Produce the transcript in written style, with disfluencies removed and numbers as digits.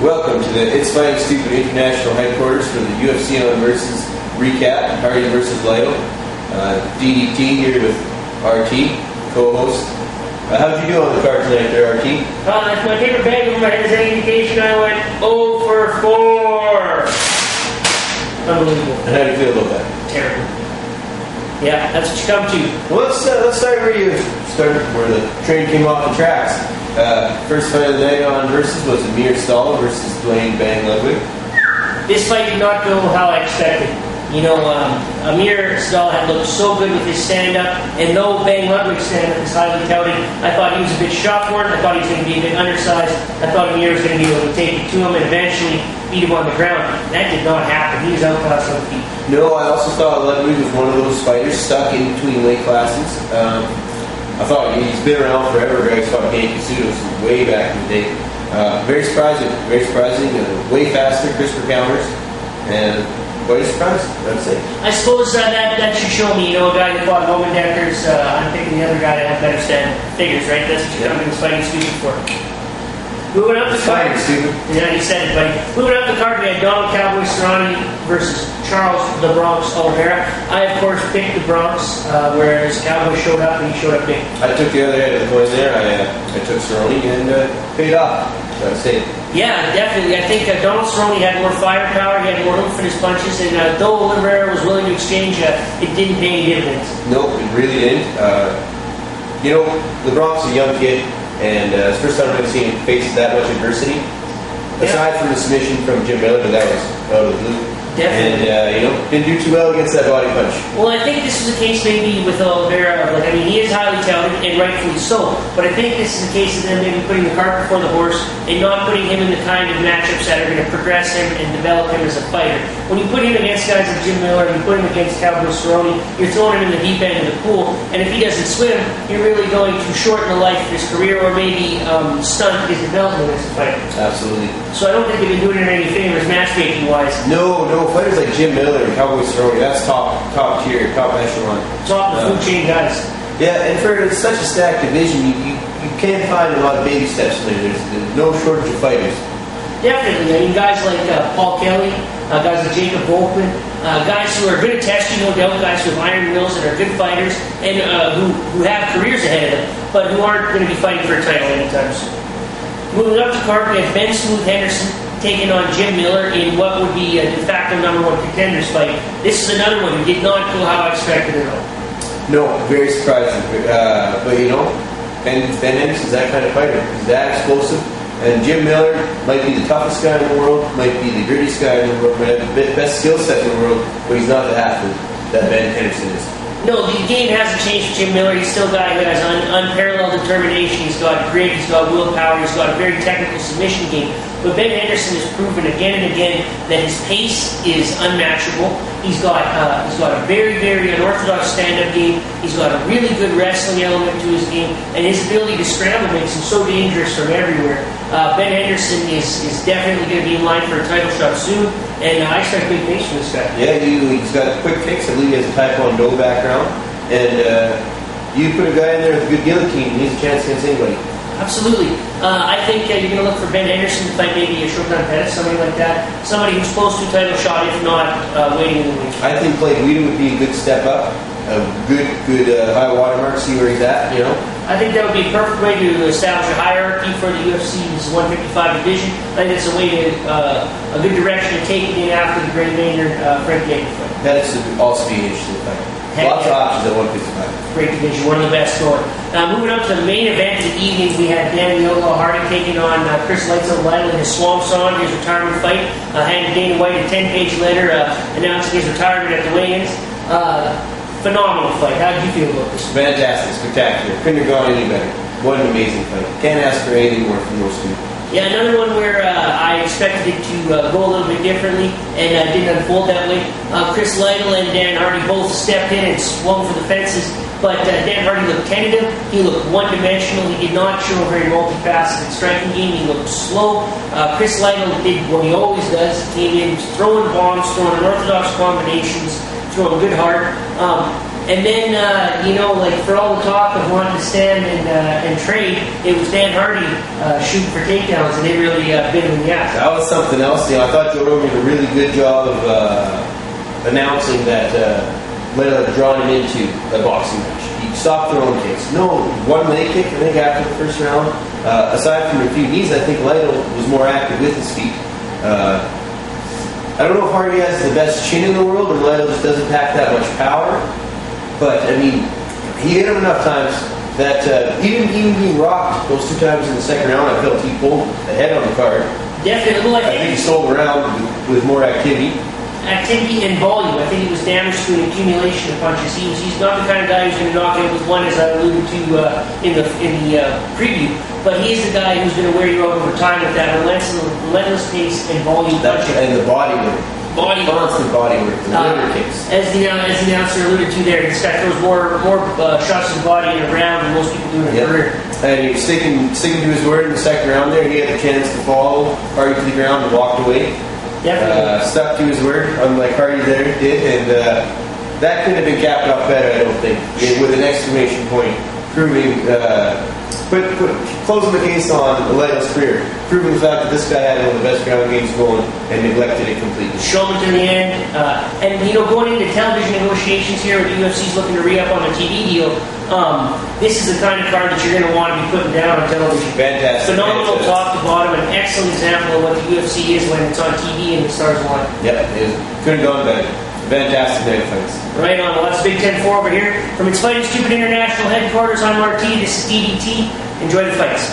Welcome to the It's Fighting Stupid International Headquarters for the UFC on versus recap, Hardy versus Lytle. D.D.T here with RT, co-host. How'd you do on the card tonight there, RT? If my paper bag over my head is any indication, I went 0 for 4. Unbelievable. And how do you feel about that? Terrible. Yeah, that's what you come to. Well, let's start where you started, where the train came off the tracks. First fight of the night on versus was Amir Stahl versus Dwayne Bang Ludwig. This fight did not go how I expected. You know, Amir Stahl had looked so good with his stand-up, and though Bang Ludwig's stand-up is highly touted, I thought he was a bit shot for it. I thought he was going to be a bit undersized. I thought Amir was going to be able to take it to him and eventually beat him on the ground. That did not happen. He was outclassed on the feet. No, I also thought Ludwig was one of those fighters stuck in between weight classes. I thought he's been around forever. Guys fought Yankee Sudos way back in the day. Very surprising. Way faster, crisper counters, and quite surprised, I'd say. I suppose that should show me, a guy who fought Roman Deckers. I'm picking the other guy to have better figures, right? That's what you're coming to Fighting Stupid for. Moving up the card. Stupid. Yeah, you said it, buddy. Moving up the card, we had Donald Cowboy Cerrone versus Charles the Bronx Oliveira. I, of course, picked the Bronx, whereas Cowboy showed up and he showed up big. I took the other head of the coin there. I took Cerrone and paid off. So I'd say. Yeah, definitely. I think Donald Cerrone had more firepower, he had more oomph in his punches, and though Oliveira was willing to exchange, it didn't pay any dividends. Nope, it really didn't. The Bronx is a young kid, and it's the first time I've seen him face that much adversity. Aside from the submission from Jim Miller, but that was out of the blue. Definitely. And, didn't do too well against that body punch. Well, I think this is a case maybe with Oliveira. He is highly touted, and rightfully so. But I think this is a case of them maybe putting the cart before the horse and not putting him in the kind of matchups that are going to progress him and develop him as a fighter. When you put him against guys like Jim Miller and you put him against Cowboy Cerrone, you're throwing him in the deep end of the pool. And if he doesn't swim, you're really going to shorten the life of his career or maybe stunt his development as a fighter. Absolutely. So I don't think they've been doing him any favors matchmaking-wise. No, fighters like Jim Miller and Cowboy Cerrone, that's top tier, top echelon. Top of the food chain guys. Yeah, and for such a stacked division, you can't find a lot of baby steps in there. There's no shortage of fighters. Definitely. Guys like Paul Kelly, guys like Jacob Volkman, guys who are good at testing, no doubt, guys with iron wills and are good fighters, and who have careers ahead of them, but who aren't going to be fighting for a title anytime soon. Moving up the card, we have Ben Smooth Henderson taking on Jim Miller in what would be a de facto #1 contenders fight. This is another one who did not go how I expected at all. No, very surprising. But Ben Henderson's that kind of fighter. He's that explosive. And Jim Miller might be the toughest guy in the world, might be the grittiest guy in the world, might have the best skill set in the world, but he's not the athlete that Ben Henderson is. No, the game hasn't changed for Jim Miller. He's still a guy who has unparalleled determination. He's got grit, he's got willpower, he's got a very technical submission game. But Ben Henderson has proven again and again that his pace is unmatchable. He's got a very, very unorthodox stand-up game. He's got a really good wrestling element to his game, and his ability to scramble makes him so dangerous from everywhere. Ben Henderson is definitely going to be in line for a title shot soon, and I expect big things from this guy. Yeah, he's got quick kicks. I believe he has a Taekwondo background, and you put a guy in there with a good guillotine, and he's a chance against anybody. Absolutely. I think you're going to look for Ben Henderson to fight maybe a Shogun Pettis, something like that. Somebody who's close to a title shot, if not waiting in the wings. I think Clay Guida would be a good step up, a good high watermark, see where he's at, I think that would be a perfect way to establish a hierarchy for the UFC's 155 division. I think it's a good direction to take it in after the Gray Maynard Frank Yeager fight. That is also be an interesting fight. Lots of options at 155. Great division, one of the best going. Moving up to the main event of the evening, we had Dan the Outlaw Hardy taking on Chris Lytle in his swamp song, his retirement fight. Handed Dana White a 10-page letter announcing his retirement at the weigh-ins. Phenomenal fight. How did you feel about this? Fantastic, spectacular. Couldn't have gone any better. What an amazing fight. Can't ask for anything more from those two. Yeah, another one where I expected it to go a little bit differently and didn't unfold that way. Chris Lytle and Dan Hardy both stepped in and swung for the fences, but Dan Hardy looked tentative. He looked one-dimensional. He did not show a very multifaceted striking game. He looked slow. Chris Lytle did what he always does. He came in throwing bombs, throwing unorthodox combinations, throwing good heart. And then, like for all the talk of wanting to stand and trade, it was Dan Hardy shooting for takedowns, and they really bit him in the ass. That was something else. I thought Joe Rogan did a really good job of announcing that Lytle had drawn him into a boxing match. He stopped throwing kicks. No, one leg kick, I think, after the first round. Aside from a few knees, I think Lytle was more active with his feet. I don't know if Hardy has the best chin in the world, or Lytle just doesn't pack that much power. But, I mean, he hit him enough times that even being rocked those 2 times in the second round, I felt he pulled ahead on the card. Definitely. Well, I think he sold around with more activity. Activity and volume. I think he was damaged to an accumulation of punches. He's not the kind of guy who's going to knock out with one, as I alluded to in the preview. But he is the guy who's going to wear you out over time with that relentless pace and volume punching. And the body work. Constant body work. The liver kicks. As the announcer alluded to there, this guy throws more shots to the body in a round than most people do in a career. And he was sticking to his word in the second round there. He had the chance to fall Hardy to the ground and walked away. Stuck to his word, unlike Hardy there did, and that could have been capped off better, I don't think, with an exclamation point, proving, closing the case on Lytle's career, proving the fact that this guy had one of the best ground games going and neglected it completely. Show him to the end, and going into television negotiations here, with the UFC's looking to re-up on a TV deal. This is the kind of card that you're going to want to be putting down on television. Fantastic. Phenomenal top to bottom, an excellent example of what the UFC is when it's on TV and the stars want. Yep, it couldn't go better. Fantastic night of fights. Right on. Well, that's Big Ten 4 over here. From its Fighting Stupid International headquarters, I'm RT. This is D.D.T. Enjoy the fights.